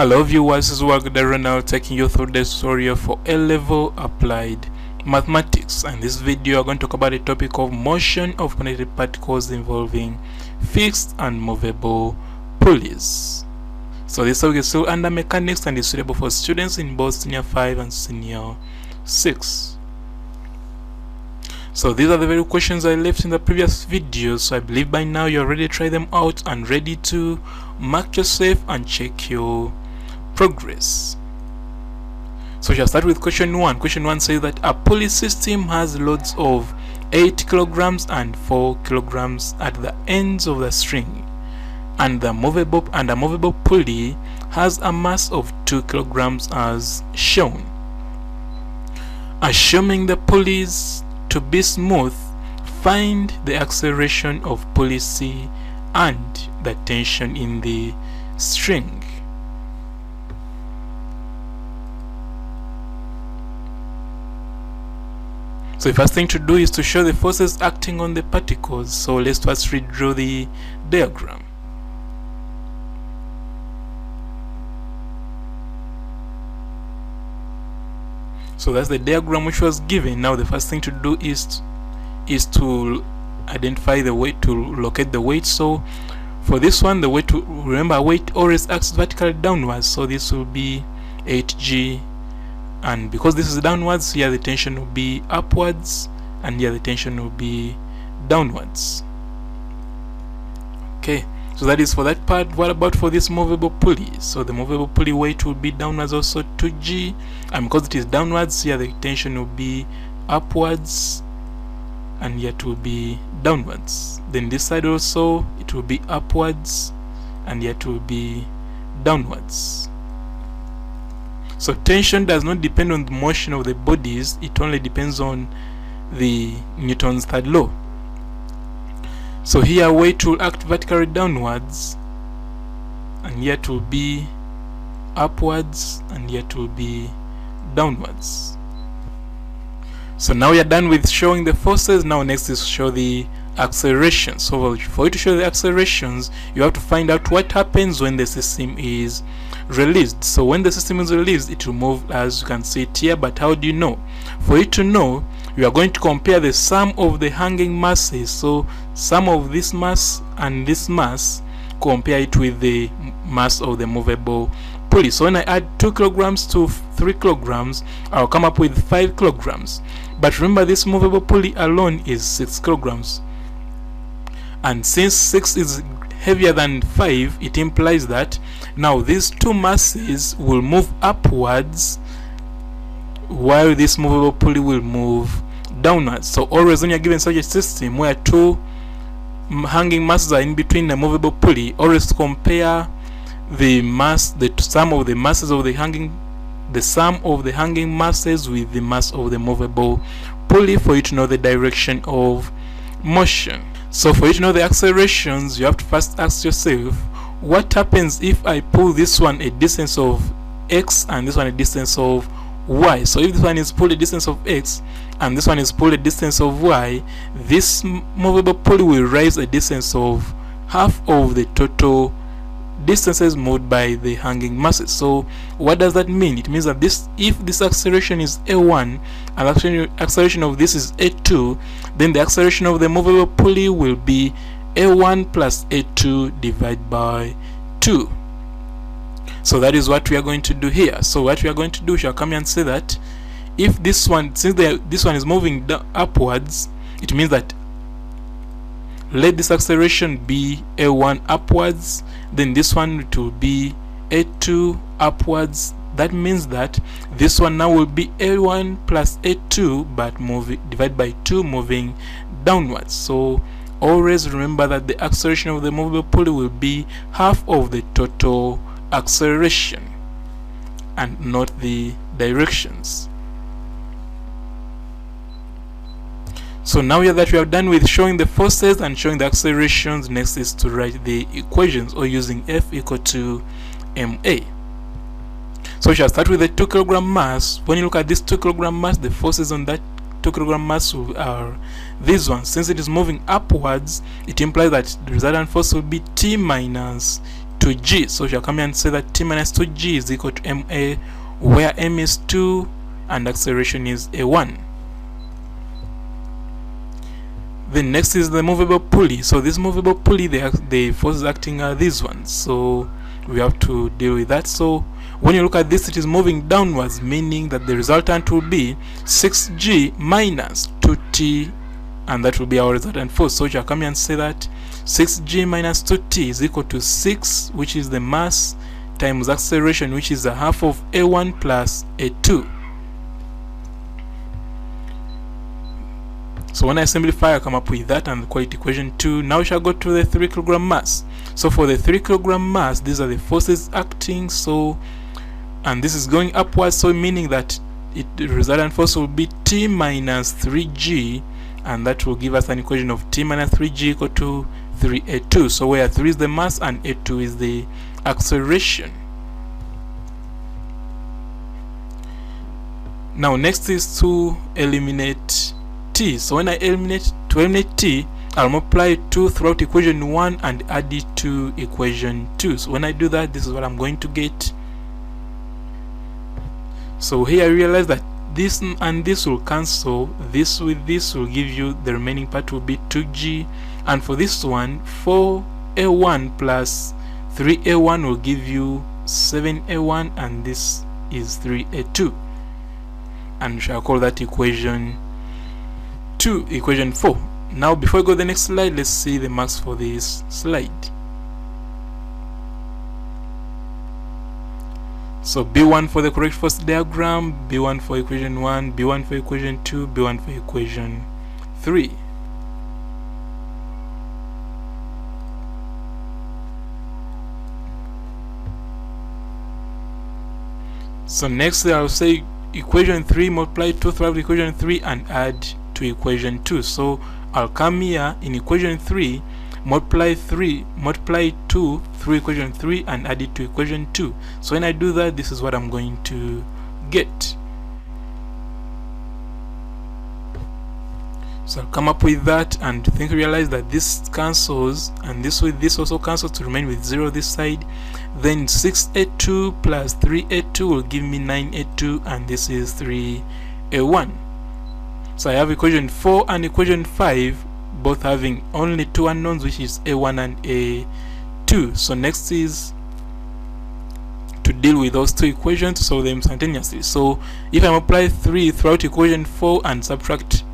Hello viewers, this is U.A.C.E now taking you through the tutorial for A-Level Applied Mathematics. And in this video, I'm going to talk about the topic of motion of connected particles involving fixed and movable pulleys. So this topic is still under mechanics and is suitable for students in both senior 5 and senior 6. So these are the very questions I left in the previous video, so I believe by now you're ready to try them out and ready to mark yourself and check your progress. So we shall start with question 1. Question 1 says that a pulley system has loads of 8 kilograms and 4 kilograms at the ends of the string, and a movable pulley has a mass of 2 kilograms as shown. Assuming the pulleys to be smooth, find the acceleration of pulley C and the tension in the string. So the first thing to do is to show the forces acting on the particles. So let's first redraw the diagram. So that's the diagram which was given. Now the first thing to do is to identify the weight, to locate the weight. So for this one, the weight, to remember, weight always acts vertically downwards, so this will be 8g, and because this is downwards, here the tension will be upwards and here the tension will be downwards. Okay, so that is for that part. What about for this movable pulley? So the movable pulley weight will be downwards also 2g, and because it is downwards, here the tension will be upwards and here it will be downwards. Then this side also it will be upwards and here it will be downwards. So tension does not depend on the motion of the bodies, it only depends on the Newton's third law. So here weight will act vertically downwards and here it will be upwards and here it will be downwards. So now we are done with showing the forces. Now next is show the accelerations. So for you to show the accelerations, you have to find out what happens when the system is released. So when the system is released, it will move as you can see it here. But how do you know? For you to know, you are going to compare the sum of the hanging masses. So sum of this mass and this mass, compare it with the mass of the movable pulley. So when I add 2 kilograms to 3 kilograms, I'll come up with 5 kilograms. But remember, this movable pulley alone is 6 kilograms. And since 6 is heavier than 5, it implies that now these two masses will move upwards while this movable pulley will move downwards. So always when you're given such a system where 2 hanging masses are in between the movable pulley, always compare the mass, the sum of the masses of the hanging masses with the mass of the movable pulley, for you to know the direction of motion. So for you to know the accelerations, you have to first ask yourself, what happens if I pull this one a distance of x and this one a distance of y? So if this one is pulled a distance of x and this one is pulled a distance of y, this movable pulley will rise a distance of half of the total distances moved by the hanging masses. So what does that mean? It means that if this acceleration is a1 and the acceleration of this is a2, then the acceleration of the movable pulley will be a1 plus a2 divided by 2. So that is what we are going to do here. So what we are going to do, we shall come here and say that if this one, since this one is moving upwards, it means that let this acceleration be a1 upwards, then this one it will be a2 upwards. That means that this one now will be a1 plus a2 but divided by 2, moving downwards. So always remember that the acceleration of the movable pulley will be half of the total acceleration and not the directions. So now that we are done with showing the forces and showing the accelerations, next is to write the equations, or using F equal to ma. So we shall start with the 2 kilogram mass. When you look at this 2 kilogram mass, the forces on that 2 kilogram mass are these ones. Since it is moving upwards, it implies that the resultant force will be T minus 2g. So we shall come here and say that t minus 2g is equal to ma, where m is 2 and acceleration is a1. Then next is the movable pulley. So this movable pulley, the forces acting are these ones, so we have to deal with that. So when you look at this, it is moving downwards, meaning that the resultant will be 6g minus 2t, and that will be our resultant force. So we shall come here and say that 6g minus 2t is equal to 6, which is the mass, times acceleration, which is a half of a1 plus a2. So when I simplify, I come up with that and call it equation 2. Now we shall go to the 3 kilogram mass. So for the 3 kilogram mass, these are the forces acting. So, and this is going upwards, so meaning that the resultant force will be t minus 3g, and that will give us an equation of t minus 3g equal to 3a2. So where 3 is the mass and a2 is the acceleration. Now next is to eliminate t. So when I eliminate t, I'll multiply 2 throughout equation 1 and add it to equation 2. So when I do that, this is what I'm going to get. So here I realize that this and this will cancel. This with this will give you, the remaining part will be 2g, and for this one, 4a1 plus 3a1 will give you 7a1, and this is 3a2, and we shall call that equation 2, equation 4. Now before we go to the next slide, let's see the marks for this slide. So B1 for the correct force diagram, B1 for equation 1, B1 for equation 2, B1 for equation 3. So next I'll say equation 3, multiply 2 throughout equation 3 and add to equation 2. So I'll come here in equation 3, multiply 2 through equation 3 and add it to equation 2. So when I do that, this is what I'm going to get. So I'll come up with that and realize that this cancels, and this with this also cancels to remain with 0 this side. Then 6a2 plus 3a2 will give me 9a2, and this is 3a1. So I have equation 4 and equation 5 both having only 2 unknowns, which is a1 and a2. So next is to deal with those 2 equations, to solve them simultaneously. So if I multiply 3 throughout equation 4 and subtract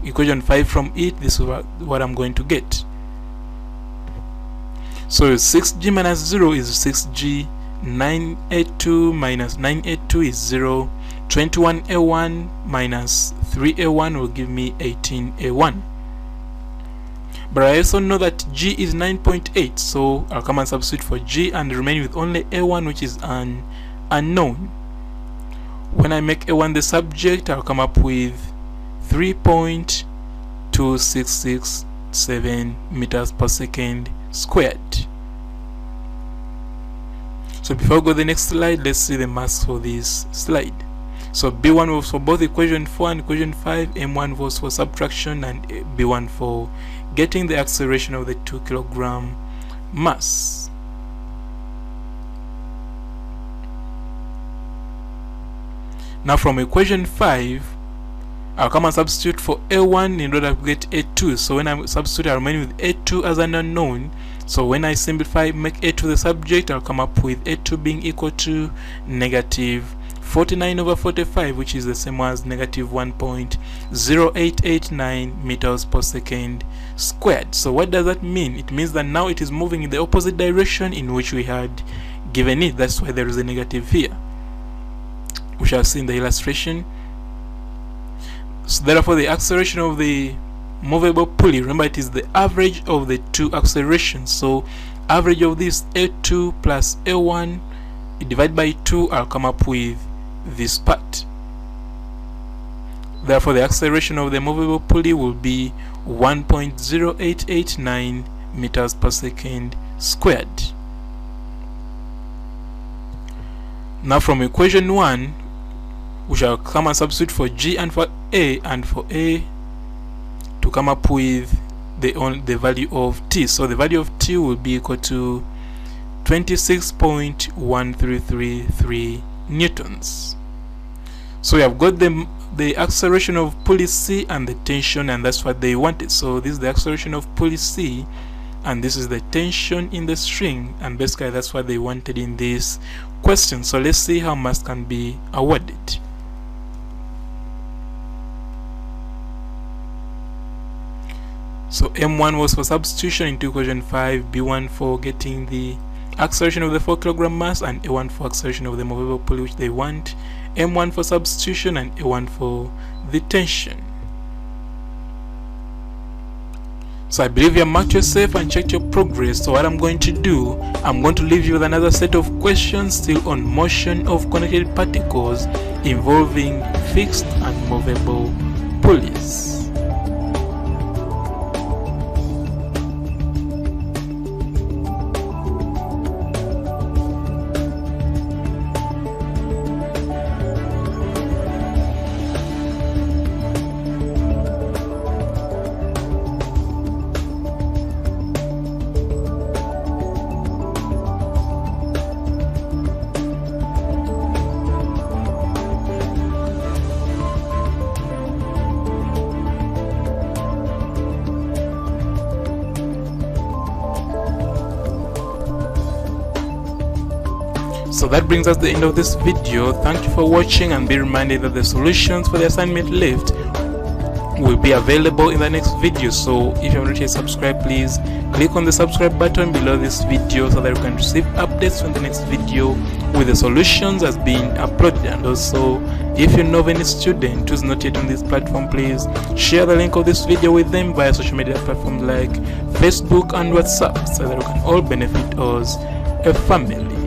equation 5 from it, this is what I'm going to get. So 6g minus 0 is 6g, 9a2 minus 9a2 is 0, 21a1 minus 3a1 will give me 18a1. But I also know that g is 9.8, so I'll come and substitute for g and remain with only a1, which is an unknown. When I make a1 the subject, I'll come up with 3.2667 meters per second squared. So before we go to the next slide, let's see the mass for this slide. So B1 was for both equation 4 and equation 5, M1 was for subtraction, and B1 for getting the acceleration of the 2 kilogram mass. Now from equation 5, I'll come and substitute for A1 in order to get A2. So when I substitute, I'll remain with A2 as an unknown. So when I simplify, make A2 the subject, I'll come up with A2 being equal to negative 49 over 45, which is the same as negative 1.0889 meters per second squared. So what does that mean? It means that now it is moving in the opposite direction in which we had given it. That's why there is a negative here. We shall see in the illustration. So therefore, the acceleration of the movable pulley, remember it is the average of the 2 accelerations. So average of this A2 plus A1 divided by 2, I'll come up with this part. Therefore, the acceleration of the movable pulley will be 1.0889 meters per second squared. Now from equation 1, we shall come and substitute for G and for A to come up with the value of T. So the value of T will be equal to 26.1333 newtons. So we have got the acceleration of pulley C and the tension, and that's what they wanted. So this is the acceleration of pulley C, and this is the tension in the string, and basically that's what they wanted in this question. So let's see how much can be awarded. So M1 was for substitution into equation 5, B1 for getting the acceleration of the 4 kg mass, and A1 for acceleration of the movable pulley which they want, M1 for substitution and A1 for the tension. So I believe you have marked yourself and checked your progress. So what I'm going to do, I'm going to leave you with another set of questions still on motion of connected particles involving fixed and movable pulleys. So that brings us to the end of this video. Thank you for watching, and be reminded that the solutions for the assignment left will be available in the next video. So if you haven't yet subscribed, please click on the subscribe button below this video so that you can receive updates from the next video with the solutions as being uploaded. And also, if you know of any student who's not yet on this platform, please share the link of this video with them via social media platforms like Facebook and WhatsApp so that we can all benefit as a family.